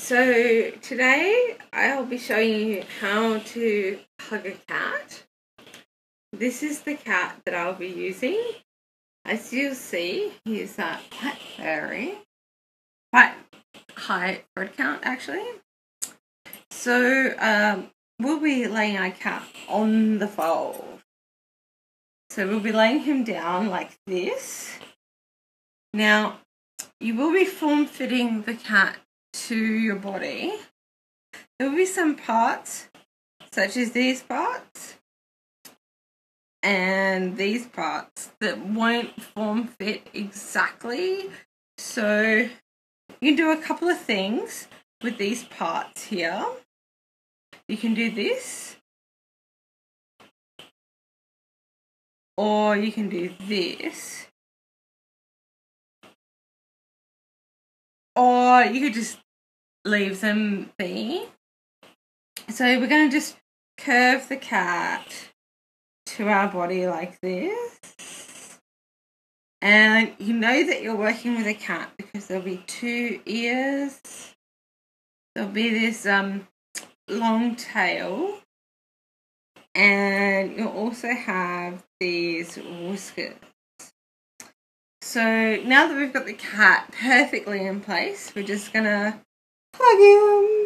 So today I'll be showing you how to hug a cat. This is the cat that I'll be using. As you'll see, he's quite furry, quite high word count actually. So we'll be laying our cat on the fold. So we'll be laying him down like this. Now, you will be form-fitting the cat to your body. There will be some parts, such as these parts and these parts, that won't form-fit exactly. So you can do a couple of things with these parts here. You can do this, or you can do this, or you could just leave them be. So we're going to just curve the cat to our body like this. And you know that you're working with a cat because there'll be two ears. There'll be this long tail. And you'll also have these whiskers. So now that we've got the cat perfectly in place, we're just going to hug him.